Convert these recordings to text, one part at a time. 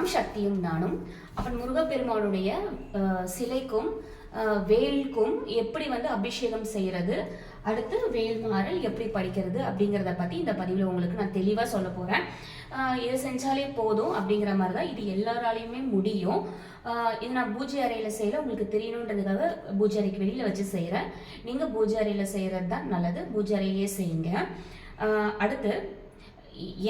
எல்லாம் சக்தியும் நானும். அப்பன் முருகப்பெருமானுடைய சிலைக்கும் வேலுக்கும் எப்படி வந்து அபிஷேகம் செய்கிறது, அடுத்து வேல்மாறல் எப்படி படிக்கிறது அப்படிங்கிறத பற்றி இந்த பதிவில் உங்களுக்கு நான் தெளிவாக சொல்ல போகிறேன். இதை செஞ்சாலே போதும் அப்படிங்கிற மாதிரி தான், இது எல்லாராலையுமே முடியும். இது நான் பூஜை அறையில் செய்யல, உங்களுக்கு தெரியணுன்றதுக்காக பூஜை அறைக்கு வெளியில் வச்சு செய்கிறேன். நீங்கள் பூஜை அறையில் செய்கிறது தான் நல்லது, பூஜை அறையிலேயே செய்யுங்க. அடுத்து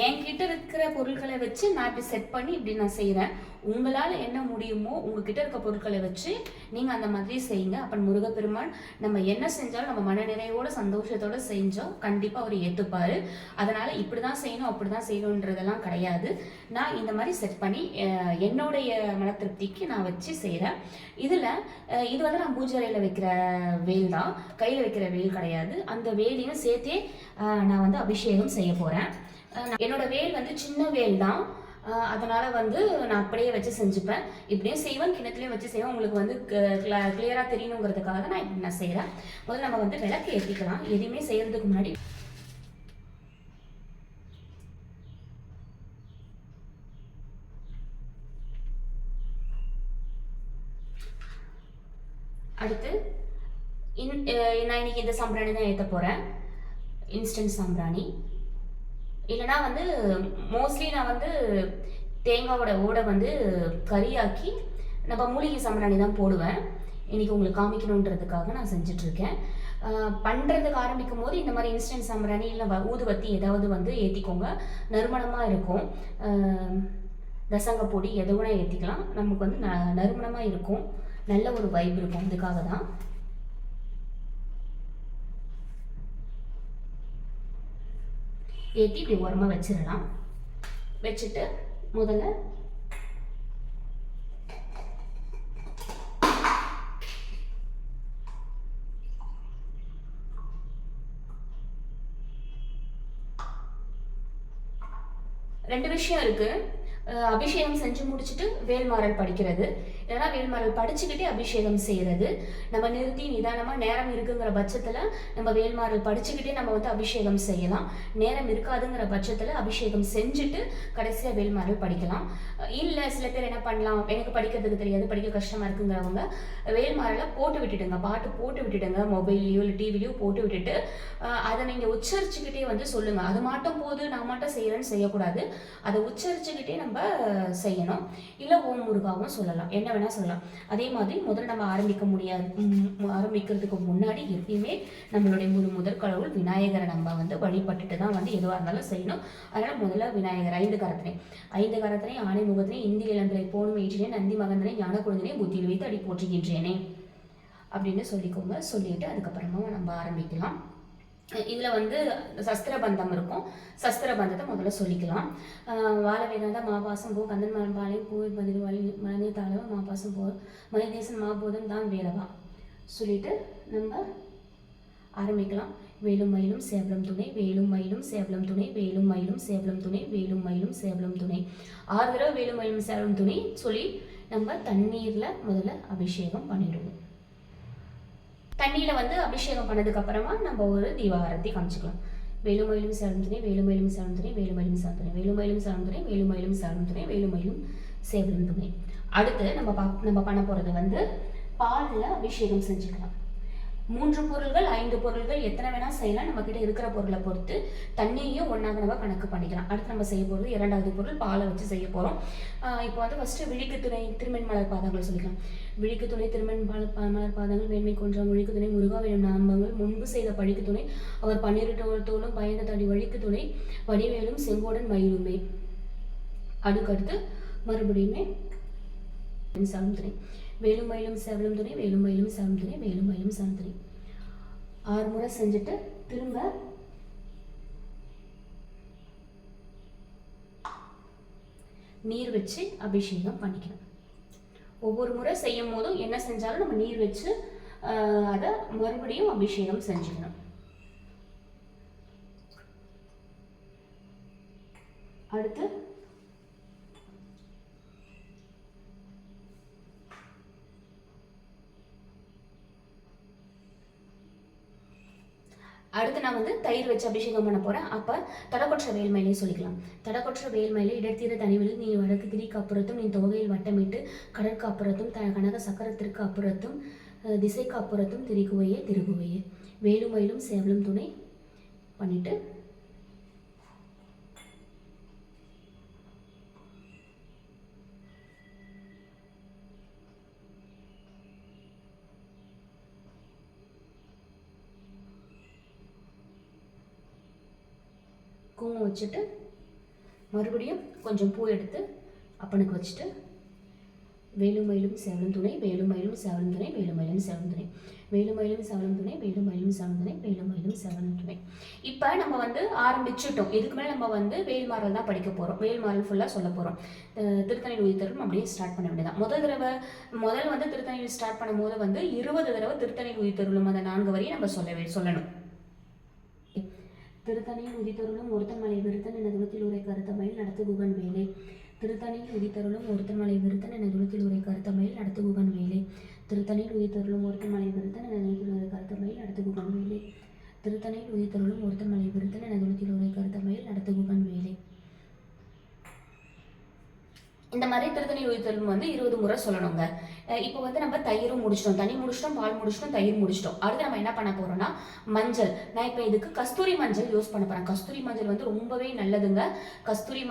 என்கிட்ட இருக்கிற பொருட்களை வச்சு நான் இப்படி செட் பண்ணி இப்படி நான் செய்கிறேன். உங்களால் என்ன முடியுமோ உங்ககிட்ட இருக்க பொருட்களை வச்சு நீங்கள் அந்த மாதிரி செய்யுங்க. அப்போ முருகப்பெருமான் நம்ம என்ன செஞ்சாலும் நம்ம மன நிறைவோட சந்தோஷத்தோடு செஞ்சோம் கண்டிப்பாக அவர் ஏற்றுப்பார். அதனால் இப்படி தான் செய்யணும் அப்படி தான் செய்யணுன்றதெல்லாம் கிடையாது. நான் இந்த மாதிரி செட் பண்ணி என்னுடைய மன திருப்திக்கு நான் வச்சு செய்கிறேன். இது வந்து நான் பூஜை அறையில் வைக்கிற வேல் தான், கையில் வைக்கிற வேல் கிடையாது. அந்த வேலையும் சேர்த்தே நான் வந்து அபிஷேகம் செய்ய போகிறேன். என்னோட வேல் வந்து சின்ன வேல் தான், அதனால வந்து நான் அப்படியே வச்சு செஞ்சுப்பேன். இப்படியும் செய்வேன், கிணத்துலையும் வச்சு செய்வேன். உங்களுக்கு வந்து கிளியராக தெரியணுங்கிறதுக்காக தான் நான் இப்படி நான் செய்கிறேன். முதல்ல நம்ம வந்து விளக்கு ஏற்றிக்கலாம். எதுவுமே செய்யறதுக்கு முன்னாடி அடுத்து நான் இன்னைக்கு இந்த சாம்பிராணி தான் ஏற்ற போகிறேன், இன்ஸ்டன்ட் சாம்பிராணி. இல்லைனா வந்து மோஸ்ட்லி நான் வந்து தேங்காவோட ஓடை வந்து கறியாக்கி நம்ம மூலிகை சாம்பிராணி தான் போடுவேன். இன்றைக்கி உங்களுக்கு காமிக்கணுன்றதுக்காக நான் செஞ்சிட்ருக்கேன். பண்ணுறதுக்கு ஆரம்பிக்கும் போது இந்த மாதிரி இன்ஸ்டன்ட் சாம்பிராணி இல்லை ஊதுவத்தி ஏதாவது வந்து ஏற்றிக்கோங்க, நறுமணமாக இருக்கும். தசங்க பொடி எதுவுனா ஏற்றிக்கலாம், நமக்கு வந்து நறுமணமாக இருக்கும், நல்ல ஒரு வைப் இருக்கும். அதுக்காக தான் ஏற்றி இப்படி ஓரமாக வச்சிடலாம். வச்சுட்டு முதல்ல ரெண்டு விஷயம் இருக்கு. அபிஷேகம் செஞ்சு முடிச்சுட்டு வேல்மாறல் படிக்கிறது, இல்லைன்னா வேல்மாறல் படிச்சுக்கிட்டே அபிஷேகம் செய்கிறது. நம்ம நிறுத்தி நிதானமாக நேரம் இருக்குங்கிற பட்சத்தில் நம்ம வேல்மாறல் படிச்சுக்கிட்டே நம்ம வந்து அபிஷேகம் செய்யலாம். நேரம் இருக்காதுங்கிற பட்சத்தில் அபிஷேகம் செஞ்சுட்டு கடைசியாக வேல்மாறல் படிக்கலாம். இல்லை சில பேர் என்ன பண்ணலாம், எனக்கு படிக்கிறதுக்கு தெரியாது, படிக்க கஷ்டமாக இருக்குங்கிறவங்க வேல்மாறலை போட்டு விட்டுடுங்க, பாட்டு போட்டு விட்டுடுங்க, மொபைல்லையோ இல்லை டிவிலையோ போட்டு விட்டுட்டு அதை நீங்கள் உச்சரிச்சுக்கிட்டே வந்து சொல்லுங்கள். அது மட்டும் போது நான் மட்டும் செய்கிறேன்னு செய்யக்கூடாது, அதை உச்சரிச்சுக்கிட்டே நம்ம செய்யணும். இல்லை ஓம் முருகாவும் சொல்லலாம், என்ன வேணா சொல்லலாம். அதே மாதிரி முதல்ல நம்ம ஆரம்பிக்கிறதுக்கு முன்னாடி எப்பயுமே நம்மளுடைய முதற் கடவுள் விநாயகரை நம்ம வந்து வழிபட்டுட்டு தான் வந்து எதுவாக இருந்தாலும் செய்யணும். அதனால் முதல்ல விநாயகர் 5 கரத்தினை ஆணை முகத்தினை இந்திய இளம்பிரை போனும் ஏற்றினே நந்தி மகந்தனை ஞான குழந்தைனை புத்தியில் வைத்து அடி போற்றுகின்றேனே அப்படின்னு சொல்லிக்கோங்க. சொல்லிட்டு அதுக்கப்புறமா நம்ம ஆரம்பிக்கலாம். இதில் வந்து சஸ்திரபந்தம் இருக்கும், சஸ்திரபந்தத்தை முதல்ல சொல்லிக்கலாம். வாழ வேதாந்தா மாபாசம் போ கந்தன் மரம்பாளையம் பூ பதில் வழி மனநீ தாளவா மாபாசம் போ மனிதேசன் மாபோதம் தான் வேலவா சொல்லிட்டு நம்ம ஆரம்பிக்கலாம். வேலும் மயிலும் சேவலம் துணை, வேலும் மயிலும் சேவலம் துணை, வேலும் மயிலும் சேவலம் துணை, வேலும் மயிலும் சேவலம் துணை. 6 தடவை வேலும் மயிலும் சேவலம் துணை சொல்லி நம்ம தண்ணீரில் முதல்ல அபிஷேகம் பண்ணிடுவோம். தண்ணியில் வந்து அபிஷேகம் பண்ணதுக்கு அப்புறமா நம்ம ஒரு தீபாரத்தி காமிச்சிக்கலாம். வேலுமயிலும் சேவலம் துணை, வேலுமயிலும் சேவலம் துணை, வேலுமயிலும் சேவலம் துணை, வேலுமயிலும் சேவலம் துணை, வேலுமயிலும் சேவலம் துணை, வேலுமயிலும் சேவலம் துணை. அடுத்து நம்ம பண்ண போகிறது வந்து பாலில் அபிஷேகம் செஞ்சுக்கலாம். 3 பொருள்கள் 5 பொருள்கள் எத்தனை வேணால் செய்யலாம், நம்மக்கிட்ட இருக்கிற பொருளை பொறுத்து. தண்ணியையும் ஒன்றாக நம்ம கணக்கு பண்ணிக்கலாம். அடுத்து நம்ம செய்ய போகிறது 2வது பொருள் பாலை வச்சு செய்ய போகிறோம். இப்போ வந்து ஃபஸ்ட்டு விழிக்கு துணை திருமென் மலர் பாதங்கள் சொல்லிக்கலாம். விழிக்கு துணை திருமென் மலர் பாதங்கள் வேண்மை கொன்றாம் ஒழிக்கு துணை முருகா வேணும் நாமங்கள் முன்பு செய்த பழிக்கு துணை அவர் 12 தோளும் பயந்த தடி வழிக்கு துணை வடிவேலும் செங்கோடன் மயிலுமே. அதுக்கடுத்து மறுபடியுமே சாலம் துணை, வேலும் மயிலும் சேவலும் துணை, வேலும் மயிலும் சேவலும் துணை, வேலும் மயிலும் சேவலும் துணை. 6 முறை செஞ்சுட்டு திரும்ப நீர் வச்சு அபிஷேகம் பண்ணிக்கணும். ஒவ்வொரு முறை செய்யும் போதும் என்ன செஞ்சாலும் நம்ம நீர் வச்சு அதை மறுபடியும் அபிஷேகம் செஞ்சுக்கணும். அடுத்து நான் வந்து தயிர் வச்சு அபிஷேகம் பண்ண போகிறேன். அப்போ தடக்கொற்ற வேல்மயிலே சொல்லிக்கலாம். தடக்கொற்ற வேல்மயிலே இடத்தீர தனிவில் நீ வடக்கு கிரிக்கு அப்புறத்தும் நீ தொகையில் வட்டமிட்டு கடற்கு அப்புறத்தும் கனக சக்கரத்திற்கு அப்புறத்தும் திசைக்கு அப்புறத்தும் திரிகுவையே திருகுவையே வேலும் மயிலும் சேவலும் துணை பண்ணிட்டு குங்குமம் வச்சுட்டு மறுபடியும் கொஞ்சம் பூ எடுத்து அப்பனுக்கு வச்சுட்டு வேலுமயிலும் சேவலும் துணை வேலுமயிலும் சேவலும் துணை வேலுமயிலும் சேவலும் துணை வேலுமயிலும் சேவலும் துணை வேலுமயிலும் சேவலும் துணை வேலுமயிலும் சேவலும் துணை. இப்போ நம்ம வந்து ஆரம்பிச்சுட்டோம். இதுக்கு மேலே நம்ம வந்து வேல்மாறல் தான் படிக்க போகிறோம். வேல்மாறல் ஃபுல்லாக சொல்ல போகிறோம். திருத்தணியில் உயிர்த்தரும் அப்படியே ஸ்டார்ட் பண்ண வேண்டியதான். முதல் வந்து திருத்தணியில் ஸ்டார்ட் பண்ணும்போது வந்து 20 தடவை திருத்தணியில் உயிர்த்தருளும் அந்த 4 வரையும் நம்ம சொல்லணும். திருத்தணியில் உதித்தருளும் ஒருத்தன் மலை விருத்தன் என துளத்தில் உரை கருத்தமையில் நடத்து குகன் வேலை. திருத்தணியில் உதித்தருளும் ஒருத்தன் மலை விருத்தன் என துளத்தில் உரை கருத்தமையில் நடத்து குகன் வேலை. திருத்தணியில் உதித்தருளும் ஒருத்தன் மலை விருத்தன் என துளத்தில் உரை கருத்தமையில் நடத்து குகன் வேலை. திருத்தணியில் உதித்தருளும் ஒருத்தன் மலை விருத்தன் என துளத்தில் உரை கருத்தமையில் நடத்து குகன் வேலை. இந்த மாதிரி திருத்தணியில் உயிர்த்தருளும் வந்து 20 முறை சொல்லணுங்க. இப்போ வந்து நம்ம தயிரும் முடிச்சிட்டோம், தண்ணி முடிச்சிட்டோம், பால் முடிச்சிட்டோம், தயிர் முடிச்சிட்டோம். அடுத்து நம்ம என்ன பண்ண போறோம்னா மஞ்சள். நான் இப்போ இதுக்கு கஸ்தூரி மஞ்சள் யூஸ் பண்ண போறேன். கஸ்தூரி மஞ்சள் வந்து ரொம்பவே நல்லதுங்க. கஸ்தூரி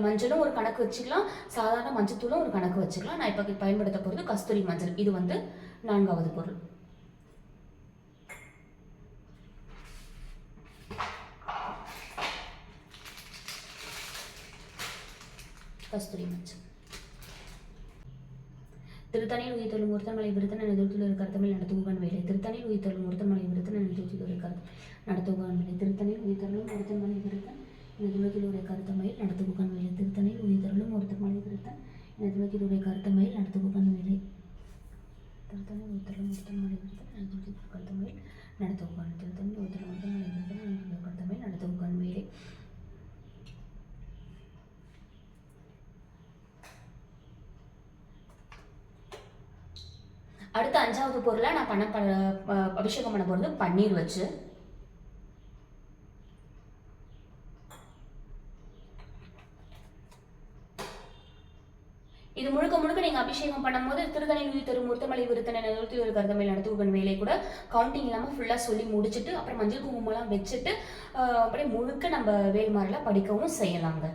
மஞ்சளும் ஒரு கணக்கு வச்சுக்கலாம், சாதாரண மஞ்சள் தூளும் ஒரு கணக்கு வச்சுக்கலாம். நான் இப்போ பயன்படுத்த போகிறது கஸ்தூரி மஞ்சள். இது வந்து 4வது பொருள். கஸ்தூரி மஞ்சள். திருத்தணியில் உயிர்த்தருளும் ஒருத்தன் மலை விருத்தன் என தூரத்தில் ஒரு கருத்தமிழ் நடத்துகுகன் வேலை. திருத்தணியில் உயிர்த்தருளும் ஒருத்தன் மலை விருத்தன் என தூரத்தில் ஒரு நடத்துகுகன் வேலை. திருத்தணியில் உயிர்த்தருளும் ஒருத்தன் மலை விருத்தன் என தூரத்தில் ஒரு கருத்தமையில் நடத்துகுகன் வேலை. திருத்தணியில் உயிர்த்தருளும் ஒருத்தன் மலை விருத்தன் என தூரத்தில் ஒரு கருத்தமையில் நடத்துகுகன் வேலை. திருத்தணியில் உயிர்த்தருளும் ஒருத்தன் மலை விருத்தன் என தூரத்தில் ஒரு கருத்தமையில் நடத்துகுகன். திருத்தணியில் உயிர்த்தருளும் ஒருத்தன் மலை விருத்தன் என தூரத்தில் ஒரு கருத்தமையில் நடத்துகுகன் வேலை. அடுத்த 5வது பொருளை நான் அபிஷேகம் பண்ண போகிறது பன்னீர் வச்சு. இது முழுக்க நீங்கள் அபிஷேகம் பண்ணும்போது திருத்தணியில் உயிர்த்தரும் ஒருத்தமலை விருத்தன் என ஒரு கருத்தமையில் நடத்துகுகன் வேலை கூட கவுண்டிங் இல்லாமல் ஃபுல்லாக சொல்லி முடிச்சுட்டு அப்புறம் மஞ்சள் குங்குமம்லாம் வச்சுட்டு அப்படியே முழுக்க நம்ம வேல்மாறலை படிக்கவும் செய்யலாங்க.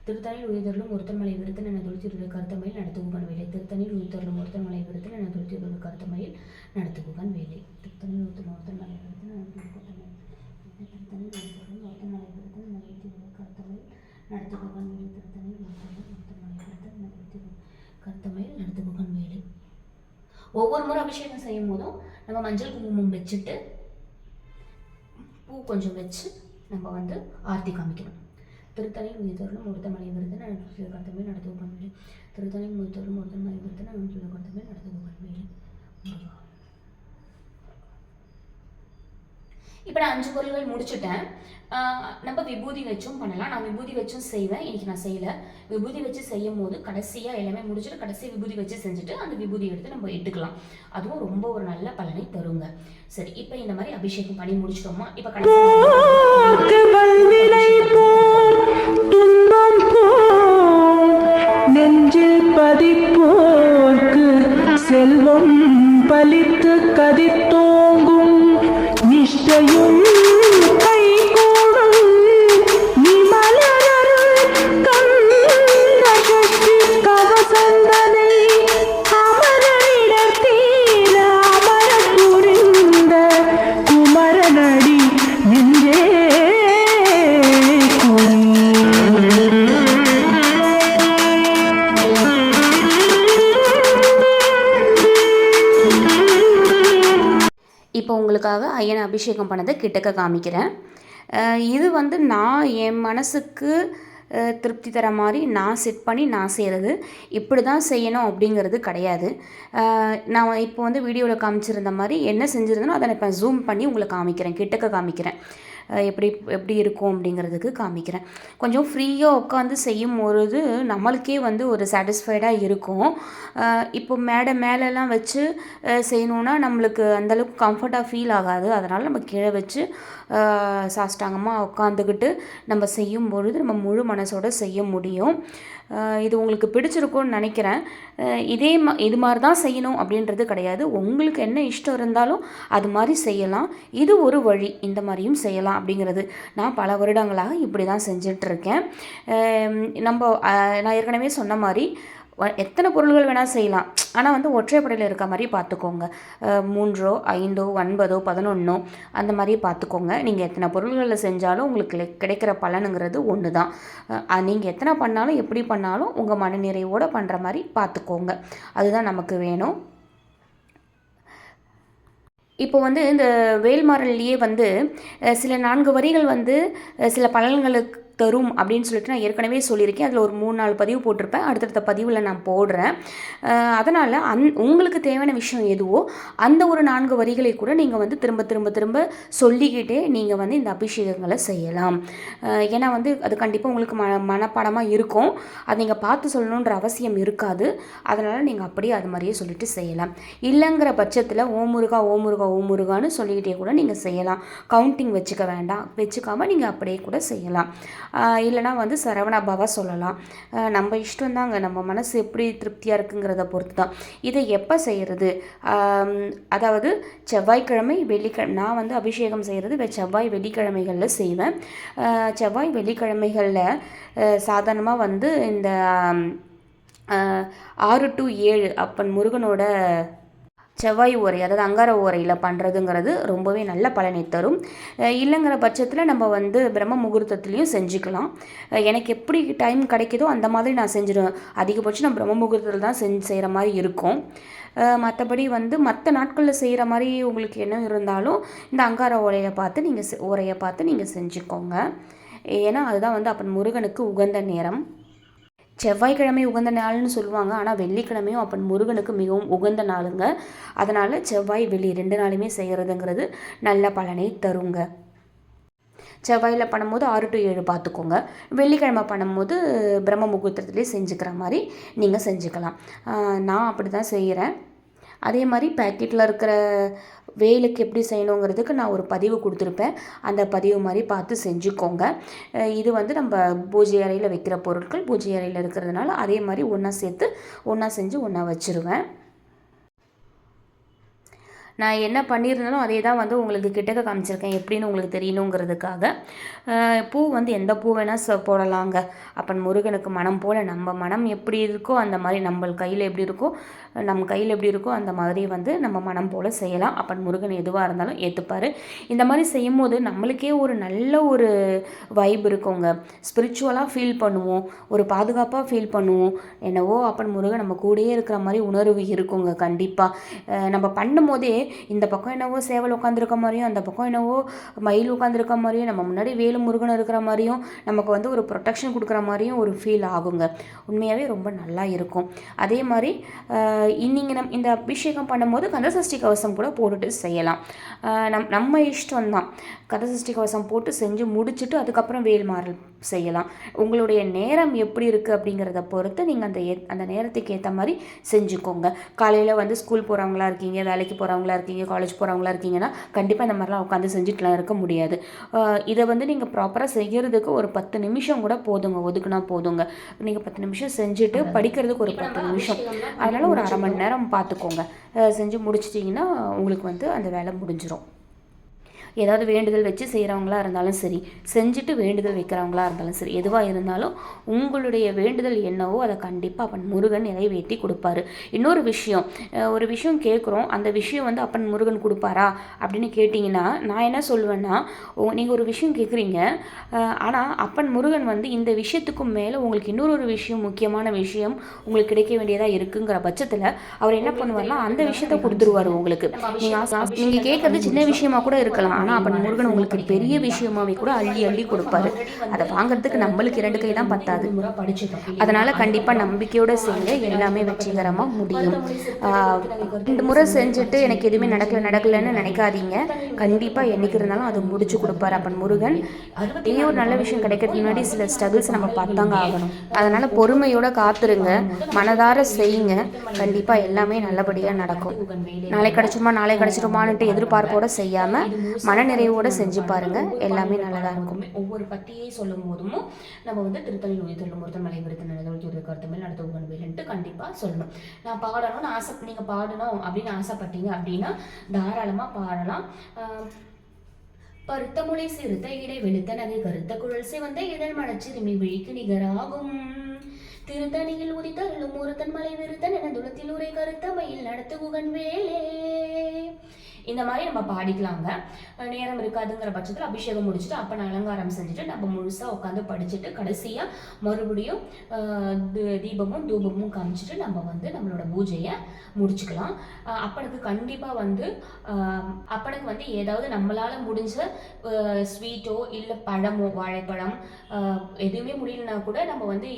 திருத்தணியில் உயிர்த்தருளும் ஒருத்தன் மலை விருத்தன் என தொழுத்தியுள்ள கருத்தமையில் நடத்துகுகன் வேலை. திருத்தணியில் உயிர்த்தருளும் ஒருத்தன் மலை விருத்தன் என தொழுத்தியுள்ள கருத்தமையில் நடத்துகுகன் வேலை. திருத்தணியில் உயிர்த்தருளும் ஒருத்தன் மலை விருத்தன் என திருத்தணியில் உயிர்த்தருளும் ஒருத்தன் மலை விருத்தன் என தொழுத்தியுள்ள கருத்தமையில் நடத்துகுகன் வேலை. திருத்தணியில் உயிர்த்தருளும் ஒருத்தன் மலை விருத்தன் என தொழுத்தியுள்ள கருத்தமையில் நடத்துகுகன் வேலை. ஒவ்வொரு முறை அபிஷேகம் செய்யும் போதும் நம்ம மஞ்சள் குங்குமம் வச்சுட்டு பூ கொஞ்சம் வச்சு நம்ம வந்து ஆர்த்தி காமிக்கணும். திருத்தணியில் உயிர்த்தருளும் ஒருத்தன் மலை விருத்தன் என தொழுத்தியுள்ள கருத்தமையில் நடத்துகுகன் வேலை. திருத்தணியில் உயிர்த்தருளும் ஒருத்தன் மலை விருத்தன் என தொழுத்தியுள்ள கருத்தமையில் நடத்துகுகன் வேலை. இப்போ நான் 5 பொருள்கள் முடிச்சுட்டேன். நம்ம விபூதி வச்சும் பண்ணலாம். நான் விபூதி வச்சும் செய்வேன். இன்னைக்கு நான் செய்யலை. விபூதி வச்சு செய்யும் போது கடைசியாக எல்லாமே முடிச்சுட்டு கடைசியாக விபூதி வச்சு செஞ்சுட்டு அந்த விபூதி எடுத்து நம்ம இட்டுக்கலாம். அதுவும் ரொம்ப ஒரு நல்ல பலனை தருங்க. சரி, இப்போ இந்த மாதிரி அபிஷேகம் பண்ணி முடிச்சிட்டோமா? இப்போ நெஞ்சில் பதிப்போர்க்கு செல்வம் பலித்து கதித்தோங்கும் நிஷ்டையும் கைகூடும் நிமலரருள் கண்ணகி கவசந்தனை அமரனிடர் தீர அமர புரிந்த குமரனடி நெஞ்சே இப்போ உங்களுக்காக ஐயனை அபிஷேகம் பண்ணதை கிட்டக்க காமிக்கிறேன். இது வந்து நான் என் மனசுக்கு திருப்தி தர மாதிரி நான் செட் பண்ணி நான் செய்கிறது. இப்படி தான் செய்யணும் அப்படிங்கிறது கிடையாது. நான் இப்போ வந்து வீடியோவில் காமிச்சிருந்த மாதிரி என்ன செஞ்சுருந்தேனோ அதை நான் இப்போ ஜூம் பண்ணி உங்களுக்கு காமிக்கிறேன், கிட்டக்க காமிக்கிறேன். எப்படி எப்படி இருக்கும் அப்படிங்கிறதுக்கு காமிக்கிறேன். கொஞ்சம் ஃப்ரீயாக உட்காந்து செய்யும்பொழுது நம்மளுக்கே வந்து ஒரு சாட்டிஸ்ஃபைடாக இருக்கும். இப்போ மேலெல்லாம் வச்சு செய்யணுன்னா நம்மளுக்கு அந்தளவுக்கு கம்ஃபர்ட்டாக ஃபீல் ஆகாது. அதனால் நம்ம கீழே வச்சு சாஷ்டாங்கமாக உட்காந்துக்கிட்டு நம்ம செய்யும் பொழுது நம்ம முழு மனசோடு செய்ய முடியும். இது உங்களுக்கு பிடிச்சிருக்கும்னு நினைக்கிறேன். இது மாதிரி தான் செய்யணும் அப்படின்றது கிடையாது. உங்களுக்கு என்ன இஷ்டம் இருந்தாலும் அது மாதிரி செய்யலாம். இது ஒரு வழி, இந்த மாதிரியும் செய்யலாம் அப்படிங்கிறது. நான் பல வருடங்களாக இப்படி தான் செஞ்சிட்ருக்கேன். நான் ஏற்கனவே சொன்ன மாதிரி எத்தனை பொருள்கள் வேணால் செய்யலாம். ஆனால் வந்து ஒற்றைப்படையில் இருக்க மாதிரி பார்த்துக்கோங்க. 3, 5, 9, 11 அந்த மாதிரி பார்த்துக்கோங்க. நீங்கள் எத்தனை பொருள்களில் செஞ்சாலும் உங்களுக்கு கிடைக்கிற பலனுங்கிறது ஒன்று தான். நீங்கள் எத்தனை பண்ணாலும் எப்படி பண்ணாலும் உங்கள் மனநிறைவோடு பண்ணுற மாதிரி பார்த்துக்கோங்க. அதுதான் நமக்கு வேணும். இப்போ வந்து இந்த வேல்மாறல்லையே வந்து சில 4 வரிகள் வந்து சில பலன்களுக்கு தரும் அப்படின்னு சொல்லிட்டு நான் ஏற்கனவே சொல்லியிருக்கேன். அதில் ஒரு 3-4 பதிவு போட்டிருப்பேன். அடுத்தடுத்த பதிவில் நான் போடுறேன். அதனால் உங்களுக்கு தேவையான விஷயம் எதுவோ அந்த ஒரு 4 வரிகளை கூட நீங்கள் வந்து திரும்ப திரும்ப திரும்ப சொல்லிக்கிட்டே நீங்கள் வந்து இந்த அபிஷேகங்களை செய்யலாம். ஏன்னா வந்து அது கண்டிப்பாக உங்களுக்கு மனப்பாடமாக இருக்கும். அதை நீங்கள் பார்த்து சொல்லணுன்ற அவசியம் இருக்காது. அதனால் நீங்கள் அப்படியே அது மாதிரியே சொல்லிட்டு செய்யலாம். இல்லைங்கிற பட்சத்தில் ஓம் முருகா ஓம் முருகா ஓம் முருகான்னு சொல்லிக்கிட்டே கூட நீங்கள் செய்யலாம். கவுண்டிங் வச்சுக்காமல் நீங்கள் அப்படியே கூட செய்யலாம். இல்லைனா வந்து சரவணா பவா சொல்லலாம். நம்ம இஷ்டம் தாங்க. நம்ம மனசு எப்படி திருப்தியாக இருக்குங்கிறத பொறுத்து தான். இதை எப்போ செய்கிறது? அதாவது செவ்வாய்க்கிழமை வெள்ளிக்கிழமை நான் வந்து அபிஷேகம் செய்கிறது செவ்வாய் வெள்ளிக்கிழமைகளில் செய்வேன். செவ்வாய் வெள்ளிக்கிழமைகளில் சாதாரணமாக வந்து இந்த 6 to 7 அப்பன் முருகனோட செவ்வாய் ஓரை, அதாவது அங்கார ஓரையில் பண்ணுறதுங்கிறது ரொம்பவே நல்ல பலனை தரும். இல்லைங்கிற பட்சத்தில் நம்ம வந்து பிரம்ம முகூர்த்தத்துலேயும் செஞ்சுக்கலாம். எனக்கு எப்படி டைம் கிடைக்குதோ அந்த மாதிரி நான் செஞ்சிடுவேன். அதிகபட்சம் நான் பிரம்ம முகூர்த்தத்தில் தான் செய்கிற மாதிரி இருக்கும். மற்றபடி வந்து மற்ற நாட்களில் செய்கிற மாதிரி உங்களுக்கு என்ன இருந்தாலும் இந்த அங்கார ஓரையை பார்த்து நீங்கள் செஞ்சுக்கோங்க. ஏன்னா அதுதான் வந்து அப்போ முருகனுக்கு உகந்த நேரம். செவ்வாய்க்கிழமை உகந்த நாள்னு சொல்லுவாங்க. ஆனால் வெள்ளிக்கிழமையும் அப்போ முருகனுக்கு மிகவும் உகந்த நாளுங்க. அதனால் செவ்வாய் வெள்ளி 2 நாளுமே செய்கிறதுங்கிறது நல்ல பலனை தருங்க. செவ்வாயில் பண்ணும்போது 6 to 7 பார்த்துக்கோங்க. வெள்ளிக்கிழமை பண்ணும்போது பிரம்ம முகூர்த்தத்துலேயே செஞ்சுக்கிற மாதிரி நீங்கள் செஞ்சுக்கலாம். நான் அப்படி தான் செய்கிறேன். அதே மாதிரி பேக்கெட்டில் இருக்கிற வேலுக்கு எப்படி செய்யணுங்கிறதுக்கு நான் ஒரு பதிவு கொடுத்துருப்பேன். அந்த பதிவு மாதிரி பார்த்து செஞ்சுக்கோங்க. இது வந்து நம்ம பூஜை அறையில் வைக்கிற பொருட்கள் பூஜை அறையில் இருக்கிறதுனால அதே மாதிரி ஒன்றா செஞ்சு ஒன்றா வச்சுருவேன். நான் என்ன பண்ணியிருந்தாலும் அதே தான் வந்து உங்களுக்கு கிட்டக்க காமிச்சிருக்கேன், எப்படின்னு உங்களுக்கு தெரியணுங்கிறதுக்காக. பூ வந்து எந்த பூ வேணால் போடலாங்க. அப்பன் முருகனுக்கு மனம் போல் நம்ம மனம் எப்படி இருக்கோ அந்த மாதிரி நம்ம கையில் எப்படி இருக்கோ அந்த மாதிரி வந்து நம்ம மனம் போல் செய்யலாம். அப்பன் முருகன் எதுவாக இருந்தாலும் ஏற்றுப்பார். இந்த மாதிரி செய்யும்போது நம்மளுக்கே ஒரு நல்ல ஒரு வைப் இருக்குங்க. ஸ்பிரிச்சுவலாக ஃபீல் பண்ணுவோம், ஒரு பாதுகாப்பாக ஃபீல் பண்ணுவோம். என்னவோ அப்பன் முருகன் நம்ம கூடயே இருக்கிற மாதிரி உணர்வு இருக்குங்க. கண்டிப்பாக நம்ம பண்ணும்போதே இந்த பக்கம் என்னவோ சேவல் உட்காந்துருக்க மாதிரியும் அந்த பக்கம் என்னவோ மயில் உட்காந்துருக்க மாதிரியும் நம்ம முன்னாடி வேலு முருகன் இருக்கிற மாதிரியும் நமக்கு வந்து ஒரு ப்ரொடெக்ஷன் கொடுக்குற மாதிரியும் ஒரு ஃபீல் ஆகுங்க. உண்மையாகவே ரொம்ப நல்லா இருக்கும். அதே மாதிரி நீங்கள் இந்த அபிஷேகம் பண்ணும்போது கந்தசஷ்டி கவசம் கூட போட்டுட்டு செய்யலாம். நம்ம இஷ்டம்தான். கந்தசஷ்டி கவசம் போட்டு செஞ்சு முடிச்சுட்டு அதுக்கப்புறம் வேல்மாறல் செய்யலாம். உங்களுடைய நேரம் எப்படி இருக்குது அப்படிங்கிறத பொறுத்து நீங்கள் அந்த நேரத்துக்கு ஏற்ற மாதிரி செஞ்சுக்கோங்க. காலையில் வந்து ஸ்கூல் போகிறவங்களா இருக்கீங்க, வேலைக்கு போகிறவங்களா இருக்கீங்க, காலேஜ் போகிறவங்களா இருக்கீங்கன்னா கண்டிப்பாக இந்த மாதிரிலாம் உட்காந்து செஞ்சுட்டுலாம் இருக்க முடியாது. இதை வந்து நீங்கள் ப்ராப்பராக செய்கிறதுக்கு ஒரு 10 நிமிஷம் கூட ஒதுக்குனா போதுங்க. நீங்கள் 10 நிமிஷம் செஞ்சுட்டு படிக்கிறதுக்கு ஒரு 10 நிமிஷம், அதனால் ஒரு அரை மணி நேரம் பார்த்துக்கோங்க. செஞ்சு முடிச்சிட்டிங்கன்னா உங்களுக்கு வந்து அந்த வேலை முடிஞ்சிடும். ஏதாவது வேண்டுதல் வச்சு செய்கிறவங்களா இருந்தாலும் சரி, செஞ்சுட்டு வேண்டுதல் வைக்கிறவங்களா இருந்தாலும் சரி, எதுவாக இருந்தாலும் உங்களுடைய வேண்டுதல் என்னவோ அதை கண்டிப்பாக அப்பன் முருகன் நிறைவேற்றி கொடுப்பாரு. இன்னொரு விஷயம், ஒரு விஷயம் கேட்குறோம், அந்த விஷயம் வந்து அப்பன் முருகன் கொடுப்பாரா அப்படின்னு கேட்டிங்கன்னா நான் என்ன சொல்லுவேன்னா, நீங்கள் ஒரு விஷயம் கேட்குறீங்க, ஆனால் அப்பன் முருகன் வந்து இந்த விஷயத்துக்கும் மேலே உங்களுக்கு இன்னொரு விஷயம், முக்கியமான விஷயம் உங்களுக்கு கிடைக்க வேண்டியதாக இருக்குங்கிற பட்சத்தில் அவர் என்ன பண்ணுவார்னா அந்த விஷயத்த கொடுத்துருவார் உங்களுக்கு. நீங்கள் கேட்குறது சின்ன விஷயமா கூட இருக்கலாம், ஆனால் அப்பன் முருகன் உங்களுக்கு பெரிய விஷயமாவே கூட அள்ளி அள்ளி கொடுப்பாரு. அதை வாங்குறதுக்கு நம்மளுக்கு 2 கையெல்லாம் பத்தாது. அதனால் கண்டிப்பாக நம்பிக்கையோடு செய்யுங்க, எல்லாமே வெற்றிகரமாக முடியும். 2 முறை செஞ்சுட்டு எனக்கு எதுவுமே நடக்கலைன்னு நினைக்காதீங்க. கண்டிப்பாக என்றைக்கு இருந்தாலும் அது முடிச்சு கொடுப்பாரு அப்பன் முருகன். இனி ஒரு நல்ல விஷயம் கிடைக்கிறதுக்கு முன்னாடி சில ஸ்ட்ரகிள்ஸ் நம்ம பார்த்தாங்க ஆகணும். அதனால் பொறுமையோடு காத்துருங்க, மனதார செய்யுங்க, கண்டிப்பாக எல்லாமே நல்லபடியாக நடக்கும். நாளை கிடைச்சிருமான்ட்டு எதிர்பார்ப்போடு செய்யாமல் மனநிறைவோடு செஞ்சு பாருங்கள், எல்லாமே நல்லதாக இருக்கும். ஒவ்வொரு பத்தியை சொல்லும் போதும் நம்ம வந்து திருத்தணில் உயிர்த்தெழும் ஒருத்தன் மலை விருத்தன் கருத்தமிழ் நடத்த உகன் வேலுன்ட்டு கண்டிப்பாக சொல்லணும். நான் பாடணும்னு நீங்கள் பாடணும் அப்படின்னு ஆசைப்பட்டீங்க அப்படின்னா தாராளமாக பாடலாம். பருத்த மொழி சிறுத்த இடை வெளுத்த நகை கருத்த குழல் சிவந்த இதழ் மனச்சிறுமி விழிக்கு நிகராகும் திருத்தணியில் உதித்தருளும் ஒருத்தன் மலை விருத்தன் என துளத்தில் உரை கருத்த மயில் நடத்து குகன் வேலே. இந்த மாதிரி நம்ம பாடிக்கலாங்க. நேரம் இருக்காதுங்கிற பட்சத்தில் அபிஷேகம் முடிச்சுட்டு அப்போ அலங்காரம் செஞ்சுட்டு நம்ம முழுசாக உட்காந்து படிச்சுட்டு கடைசியாக மறுபடியும் தீபமும் தூபமும் காமிச்சிட்டு நம்ம வந்து நம்மளோட பூஜையை முடிச்சுக்கலாம். அப்பனுக்கு கண்டிப்பாக வந்து அப்பனுக்கு வந்து ஏதாவது நம்மளால் முடிஞ்ச ஸ்வீட்டோ இல்லை பழமோ வாழைப்பழம் எதுவுமே முடியலனா கூட நம்ம வந்து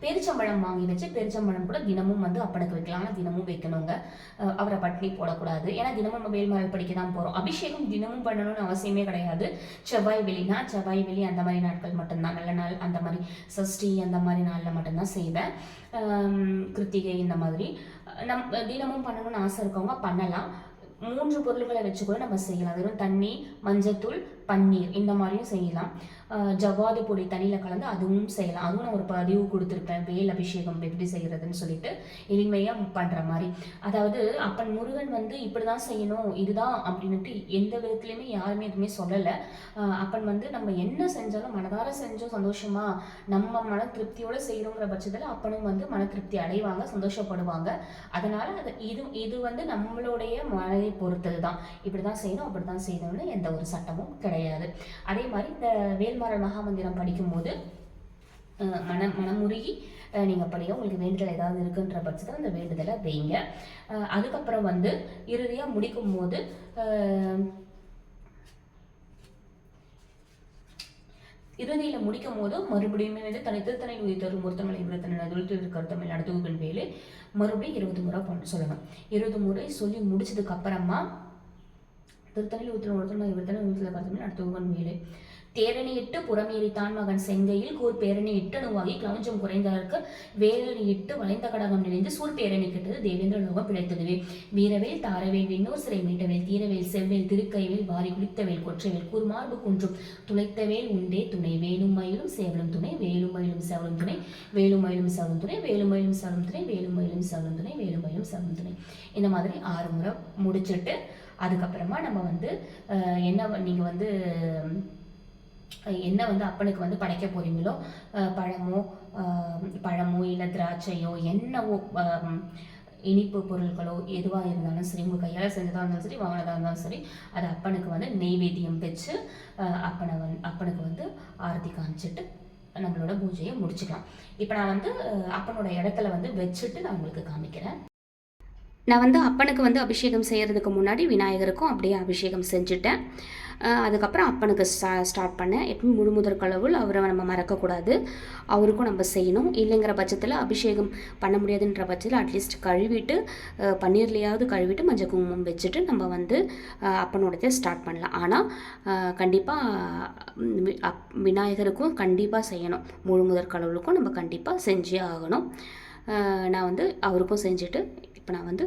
பேரிச்சம்பழம் வாங்கி வச்சு பேரிச்சம்பழம் கூட தினமும் வந்து அப்பனுக்கு வைக்கலாம். ஆனால் தினமும் வைக்கணுங்க, அவரை பட்டினி போடக்கூடாது. ஏன்னா தினமும் நம்ம வேல்மாறல் படிக்க தான் போகிறோம். அபிஷேகம் தினமும் பண்ணணும்னு அவசியமே கிடையாது. செவ்வாய் வெள்ளி அந்த மாதிரி நாட்கள் மட்டும்தான், நல்ல நாள் அந்த மாதிரி சஷ்டி அந்த மாதிரி நாளில் மட்டும்தான் செய்வேன். கிருத்திகை இந்த மாதிரி தினமும் பண்ணணும்னு ஆசை இருக்கவங்க பண்ணலாம். 3 பொருள்களை வச்சு கூட நம்ம செய்யலாம். வெறும் தண்ணி, மஞ்சத்தூள், பன்னீர் இந்த மாதிரியும் செய்யலாம். ஜவ்வாது பொடி தண்ணியில் கலந்து அதுவும் செய்யலாம். அதுவும் நான் ஒரு பதிவு கொடுத்துருப்பேன், வேல் அபிஷேகம் எப்படி செய்கிறதுன்னு சொல்லிட்டு எளிமையாக பண்ணுற மாதிரி. அதாவது அப்பன் முருகன் வந்து இப்படி தான் செய்யணும் இதுதான் அப்படின்ட்டு எந்த விதத்துலையுமே யாருமே எதுவுமே சொல்லலை. அப்பன் வந்து நம்ம என்ன செஞ்சாலும் மனதார செஞ்சோம் சந்தோஷமாக நம்ம மன திருப்தியோடு செய்கிறோங்கிற பட்சத்தில் அப்பனும் வந்து மன திருப்தி அடைவாங்க, சந்தோஷப்படுவாங்க. அதனால் இது வந்து நம்மளுடைய மனதை பொறுத்தது தான். இப்படி தான் செய்யணும் அப்படி தான் செய்யணும்னு எந்த ஒரு சட்டமும் கிடையாது. அதே மாதிரி இந்த வேல்மாறல் மகாமந்திரம் படிக்கும்போது மனமுருகி நீங்கள் படிக்க உங்களுக்கு வேண்டுதல் ஏதாவது இருக்குன்ற பட்சத்தில் அந்த வேண்டுதலை வைங்க. அதுக்கப்புறம் வந்து இறுதியாக முடிக்கும் போது இறுதியில் முடிக்கும் போதும் மறுபடியுமே வந்து திருத்தணி உயிர்த்தரும் ஒருத்தமலை விருத்தனை துளித்து கருத்தமிழ் நடத்துவன் வேலை மறுபடியும் 20 முறை சொல்லணும். 20 முறை சொல்லி முடிச்சதுக்கு அப்புறமா திருத்தணியில் ஒருத்தனை கருத்தமிழ் நடத்துவன் வேலை தேரணியிட்டு புறமேறித்தான் மகன் செங்கையில் கூர் பேரணி இட்டணுவாகி கிளவஞ்சம் குறைந்ததற்கு வேரணி இட்டு வளைந்த கடகம் நினைந்து சூர் பேரணி கெட்டது தேவேந்திர லோகம் பிழைத்ததுவே வீரவேல் தாரவேல் விண்ணோர் சிறை மீட்டவேல் தீரவேல் செவ்வேல் திருக்கைவேல் வாரி குளித்தவேல் கொற்றவேல் கூர்மார்பு குன்றும் துளைத்தவேல் உண்டே துணை வேலும் மயிலும் சேவலும் துணை வேலும் மயிலும் சேவலும் துணை வேலும் மயிலும் சேவலும் துணை வேலும் மயிலும் சேவலும் துணை வேலும் மயிலும் சேவலும் துணை வேலும் மயிலும் சேவலும் துணை. இந்த மாதிரி 6 முறை முடிச்சுட்டு அதுக்கப்புறமா நம்ம வந்து நீங்கள் வந்து என்ன வந்து அப்பனுக்கு வந்து படைக்க போகிறீங்களோ பழமோ இல்லை திராட்சையோ என்னவோ இனிப்பு பொருட்களோ எதுவாக இருந்தாலும் சரி, உங்கள் கையால் செஞ்சதாக இருந்தாலும் சரி வாங்கினதாக இருந்தாலும் சரி அது அப்பனுக்கு வந்து நெய்வேத்தியம் வச்சு அப்பனுக்கு வந்து ஆரத்தி காமிச்சிட்டு நம்மளோட பூஜையை முடிச்சுக்கலாம். இப்போ நான் வந்து அப்பனோட இடத்துல வந்து வச்சுட்டு நான் உங்களுக்கு காமிக்கிறேன். நான் வந்து அப்பனுக்கு வந்து அபிஷேகம் செய்கிறதுக்கு முன்னாடி விநாயகருக்கும் அப்படியே அபிஷேகம் செஞ்சுட்டேன். அதுக்கப்புறம் அப்பனுக்கு ஸ்டார்ட் பண்ணேன். எப்பவும் முழுமுதற் கடவுள் அவரை நம்ம மறக்கக்கூடாது, அவருக்கும் நம்ம செய்யணும். இல்லைங்கிற பட்சத்தில் அபிஷேகம் பண்ண முடியாதுன்ற பட்சத்தில் அட்லீஸ்ட் கழுவிட்டு பன்னீர்லையாவது கழுவிட்டு மஞ்சள் குங்குமம் வச்சுட்டு நம்ம வந்து அப்பனோடதே ஸ்டார்ட் பண்ணலாம். ஆனால் கண்டிப்பாக விநாயகருக்கும் கண்டிப்பாக செய்யணும், முழுமுதற் கடவுளுக்கும் நம்ம கண்டிப்பாக செஞ்சே ஆகணும். நான் வந்து அவருக்கும் செஞ்சுட்டு இப்போ நான் வந்து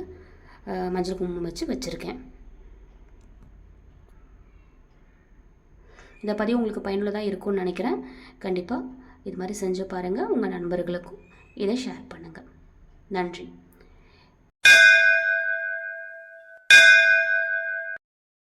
மஞ்சள் குங்குமம் வச்சுருக்கேன். இந்த பதிவு உங்களுக்கு பயனுள்ளதாக இருக்கும்னு நினைக்கிறேன். கண்டிப்பாக இது மாதிரி செஞ்சு பாருங்கள், உங்கள் நண்பர்களுக்கும் இதை ஷேர் பண்ணுங்கள். நன்றி.